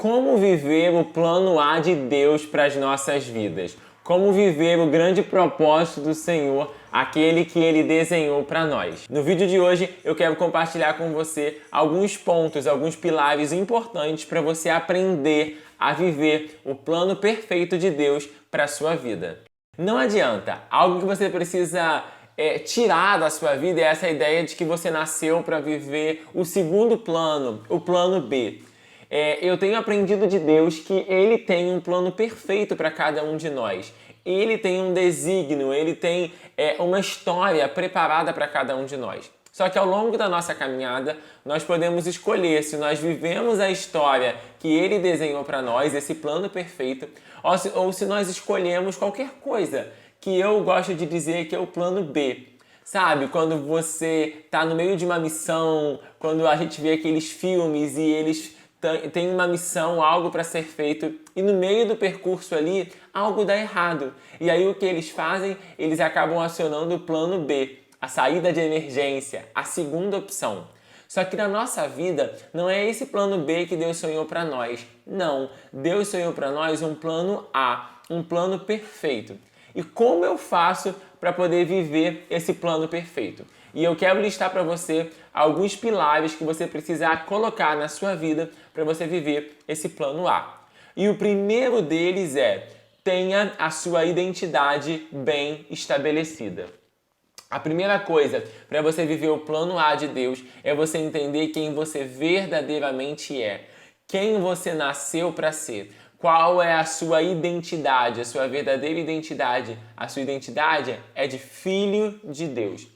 como viver o plano A de Deus para as nossas vidas. Como viver o grande propósito do Senhor, aquele que Ele desenhou para nós. No vídeo de hoje eu quero compartilhar com você alguns pontos, alguns pilares importantes para você aprender a viver o plano perfeito de Deus para a sua vida. Não adianta, algo que você precisa tirar da sua vida é essa ideia de que você nasceu para viver o segundo plano, o plano B. Eu tenho aprendido de Deus que Ele tem um plano perfeito para cada um de nós. Ele tem um desígnio, Ele tem uma história preparada para cada um de nós. Só que ao longo da nossa caminhada, nós podemos escolher se nós vivemos a história que Ele desenhou para nós, esse plano perfeito, ou se nós escolhemos qualquer coisa, que eu gosto de dizer que é o plano B. Sabe, quando você está no meio de uma missão, quando a gente vê aqueles filmes e eles têm uma missão, algo para ser feito, e no meio do percurso ali, algo dá errado. E aí o que eles fazem? Eles acabam acionando o plano B, a saída de emergência, a segunda opção. Só que na nossa vida, não é esse plano B que Deus sonhou para nós. Não, Deus sonhou para nós um plano A, um plano perfeito. E como eu faço para poder viver esse plano perfeito? E eu quero listar para você alguns pilares que você precisa colocar na sua vida para você viver esse plano A. E o primeiro deles é: tenha a sua identidade bem estabelecida. A primeira coisa para você viver o plano A de Deus é você entender quem você verdadeiramente é, quem você nasceu para ser. Qual é a sua identidade, a sua verdadeira identidade? A sua identidade é de filho de Deus.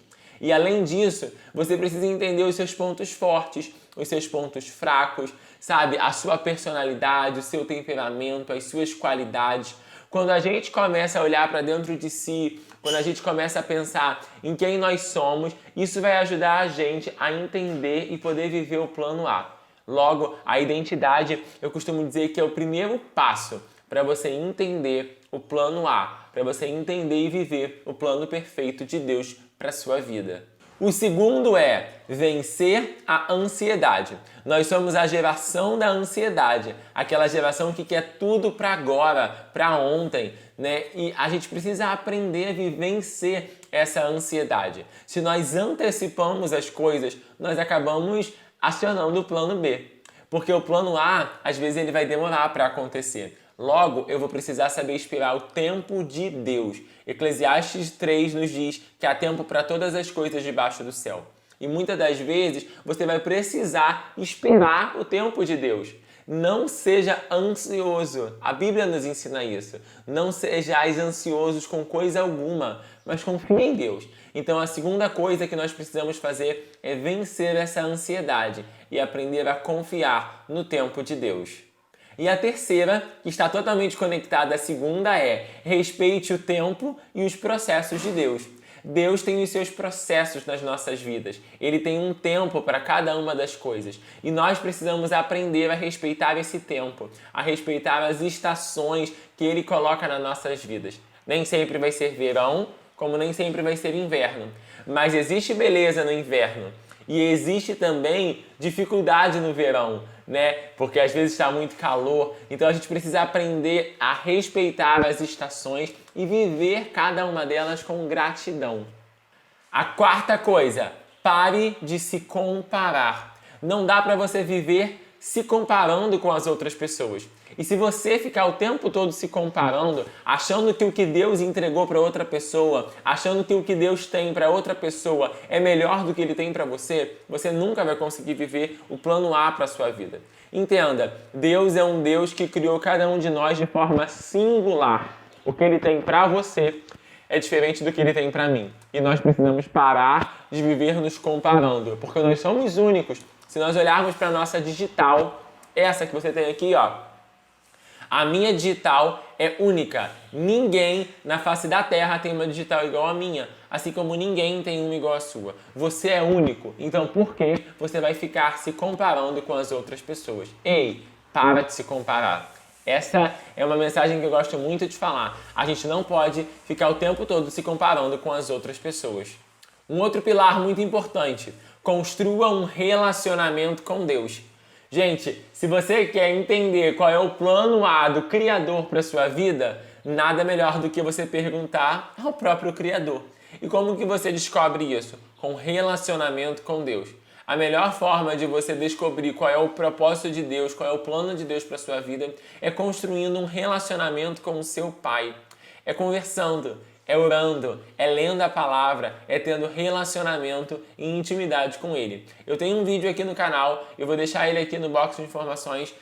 E além disso, você precisa entender os seus pontos fortes, os seus pontos fracos, sabe? A sua personalidade, o seu temperamento, as suas qualidades. Quando a gente começa a olhar para dentro de si, quando a gente começa a pensar em quem nós somos, isso vai ajudar a gente a entender e poder viver o plano A. Logo, a identidade, eu costumo dizer que é o primeiro passo para você entender o plano A, para você entender e viver o plano perfeito de Deus para a sua vida. O segundo é vencer a ansiedade. Nós somos a geração da ansiedade, aquela geração que quer tudo para agora, para ontem, né? E a gente precisa aprender a vencer essa ansiedade. Se nós antecipamos as coisas, nós acabamos acionando o plano B. Porque o plano A, às vezes, ele vai demorar para acontecer. Logo, eu vou precisar saber esperar o tempo de Deus. Eclesiastes 3 nos diz que há tempo para todas as coisas debaixo do céu. E muitas das vezes, você vai precisar esperar o tempo de Deus. Não seja ansioso. A Bíblia nos ensina isso. Não sejais ansiosos com coisa alguma, mas confie em Deus. Então a segunda coisa que nós precisamos fazer é vencer essa ansiedade e aprender a confiar no tempo de Deus. E a terceira, que está totalmente conectada à segunda, é respeite o tempo e os processos de Deus. Deus tem os seus processos nas nossas vidas. Ele tem um tempo para cada uma das coisas. E nós precisamos aprender a respeitar esse tempo, a respeitar as estações que Ele coloca nas nossas vidas. Nem sempre vai ser verão, como nem sempre vai ser inverno. Mas existe beleza no inverno. E existe também dificuldade no verão, né? Porque às vezes está muito calor. Então a gente precisa aprender a respeitar as estações e viver cada uma delas com gratidão. A quarta coisa, pare de se comparar. Não dá para você viver se comparando com as outras pessoas. E se você ficar o tempo todo se comparando, achando que o que Deus entregou para outra pessoa, achando que o que Deus tem para outra pessoa é melhor do que Ele tem para você, você nunca vai conseguir viver o plano A para a sua vida. Entenda, Deus é um Deus que criou cada um de nós de forma singular. O que Ele tem para você é diferente do que Ele tem para mim. E nós precisamos parar de viver nos comparando, porque nós somos únicos. Se nós olharmos para a nossa digital, essa que você tem aqui, ó, a minha digital é única. Ninguém na face da Terra tem uma digital igual a minha, assim como ninguém tem uma igual a sua. Você é único, então por que você vai ficar se comparando com as outras pessoas? Ei, para de se comparar. Essa é uma mensagem que eu gosto muito de falar. A gente não pode ficar o tempo todo se comparando com as outras pessoas. Um outro pilar muito importante: construa um relacionamento com Deus. Gente, se você quer entender qual é o plano A do Criador para sua vida, nada melhor do que você perguntar ao próprio Criador. E como que você descobre isso? Com relacionamento com Deus. A melhor forma de você descobrir qual é o propósito de Deus, qual é o plano de Deus para sua vida, é construindo um relacionamento com o seu Pai. É conversando, é orando, é lendo a palavra, é tendo relacionamento e intimidade com Ele. Eu tenho um vídeo aqui no canal, eu vou deixar ele aqui no box de informações,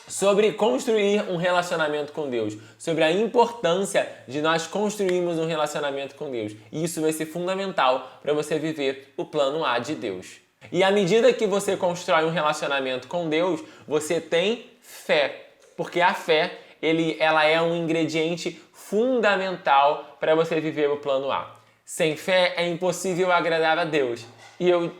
sobre construir um relacionamento com Deus, sobre a importância de nós construirmos um relacionamento com Deus. E isso vai ser fundamental para você viver o plano A de Deus. E à medida que você constrói um relacionamento com Deus, você tem fé, porque a fé ela é um ingrediente fundamental para você viver o plano A. Sem fé é impossível agradar a Deus. E eu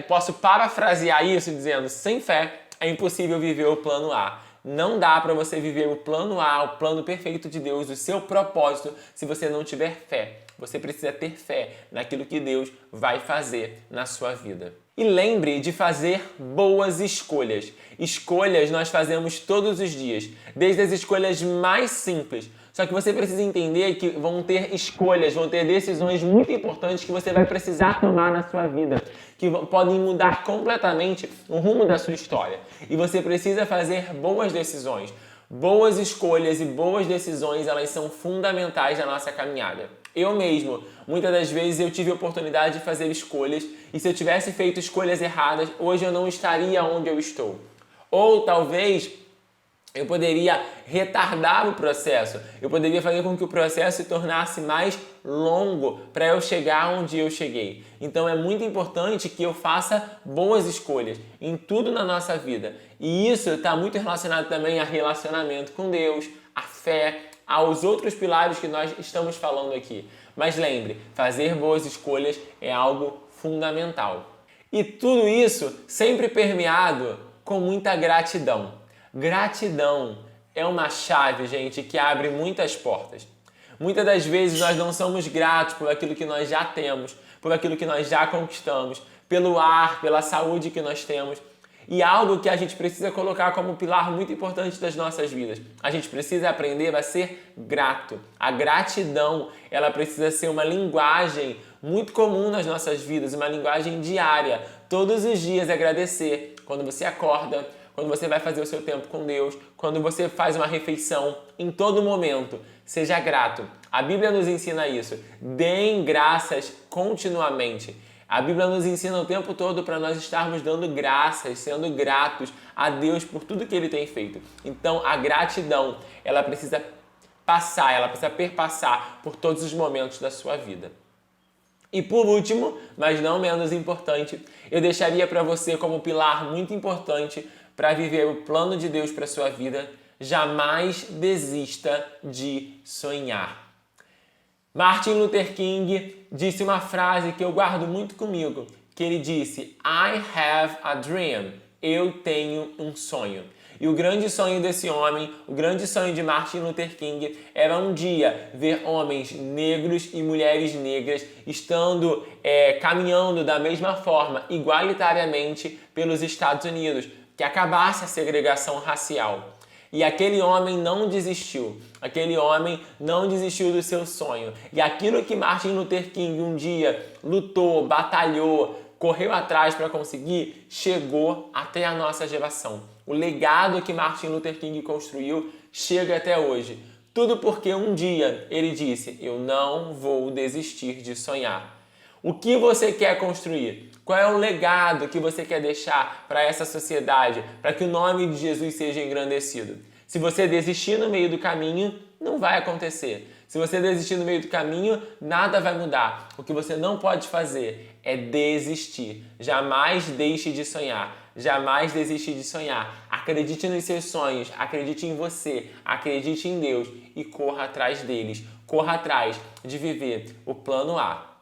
posso parafrasear isso dizendo: sem fé é impossível viver o plano A. Não dá para você viver o plano A, o plano perfeito de Deus, o seu propósito, se você não tiver fé. Você precisa ter fé naquilo que Deus vai fazer na sua vida. E lembre de fazer boas escolhas. Escolhas nós fazemos todos os dias, desde as escolhas mais simples. Só que você precisa entender que vão ter escolhas, vão ter decisões muito importantes que você vai precisar tomar na sua vida, que podem mudar completamente o rumo da sua história. E você precisa fazer boas decisões. Boas escolhas e boas decisões, elas são fundamentais na nossa caminhada. Eu mesmo, muitas das vezes eu tive a oportunidade de fazer escolhas e se eu tivesse feito escolhas erradas, hoje eu não estaria onde eu estou. Ou talvez eu poderia retardar o processo, eu poderia fazer com que o processo se tornasse mais longo para eu chegar onde eu cheguei. Então é muito importante que eu faça boas escolhas em tudo na nossa vida. E isso está muito relacionado também a relacionamento com Deus, a fé, aos outros pilares que nós estamos falando aqui. Mas lembre, fazer boas escolhas é algo fundamental. E tudo isso sempre permeado com muita gratidão. Gratidão é uma chave, gente, que abre muitas portas. Muitas das vezes nós não somos gratos por aquilo que nós já temos, por aquilo que nós já conquistamos, pelo ar, pela saúde que nós temos. E algo que a gente precisa colocar como pilar muito importante das nossas vidas. A gente precisa aprender a ser grato. A gratidão, ela precisa ser uma linguagem muito comum nas nossas vidas, uma linguagem diária. Todos os dias agradecer. Quando você acorda, quando você vai fazer o seu tempo com Deus, quando você faz uma refeição, em todo momento, seja grato. A Bíblia nos ensina isso. Deem graças continuamente. A Bíblia nos ensina o tempo todo para nós estarmos dando graças, sendo gratos a Deus por tudo que Ele tem feito. Então, a gratidão, ela precisa passar, ela precisa perpassar por todos os momentos da sua vida. E por último, mas não menos importante, eu deixaria para você como pilar muito importante para viver o plano de Deus para sua vida: jamais desista de sonhar. Martin Luther King disse uma frase que eu guardo muito comigo, que ele disse: I have a dream. Eu tenho um sonho. E o grande sonho desse homem, o grande sonho de Martin Luther King, era um dia ver homens negros e mulheres negras estando caminhando da mesma forma, igualitariamente, pelos Estados Unidos, que acabasse a segregação racial. E aquele homem não desistiu. Aquele homem não desistiu do seu sonho. E aquilo que Martin Luther King um dia lutou, batalhou, correu atrás para conseguir, chegou até a nossa geração. O legado que Martin Luther King construiu chega até hoje. Tudo porque um dia ele disse: eu não vou desistir de sonhar. O que você quer construir? Qual é o legado que você quer deixar para essa sociedade, para que o nome de Jesus seja engrandecido? Se você desistir no meio do caminho, não vai acontecer. Se você desistir no meio do caminho, nada vai mudar. O que você não pode fazer é desistir. Jamais deixe de sonhar. Jamais desiste de sonhar. Acredite nos seus sonhos, acredite em você, acredite em Deus e corra atrás deles. Corra atrás de viver o plano A.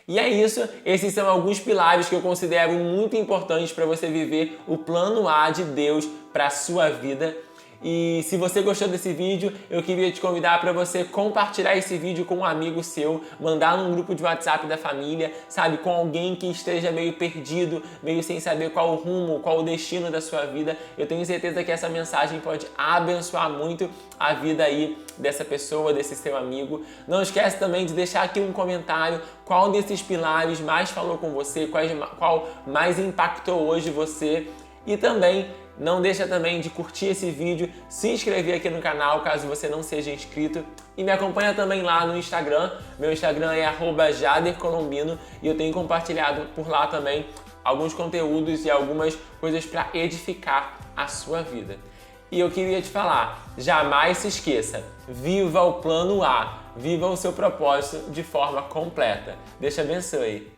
E é isso, esses são alguns pilares que eu considero muito importantes para você viver o plano A de Deus para a sua vida. E se você gostou desse vídeo, eu queria te convidar para você compartilhar esse vídeo com um amigo seu, mandar num grupo de WhatsApp da família, sabe, com alguém que esteja meio perdido, meio sem saber qual o rumo, qual o destino da sua vida. Eu tenho certeza que essa mensagem pode abençoar muito a vida aí dessa pessoa, desse seu amigo. Não esquece também de deixar aqui um comentário qual desses pilares mais falou com você, qual mais impactou hoje você. E também não deixa também de curtir esse vídeo, se inscrever aqui no canal caso você não seja inscrito e me acompanha também lá no Instagram. Meu Instagram é @jadercolombino e eu tenho compartilhado por lá também alguns conteúdos e algumas coisas para edificar a sua vida. E eu queria te falar, jamais se esqueça, viva o plano A, viva o seu propósito de forma completa. Deus te abençoe.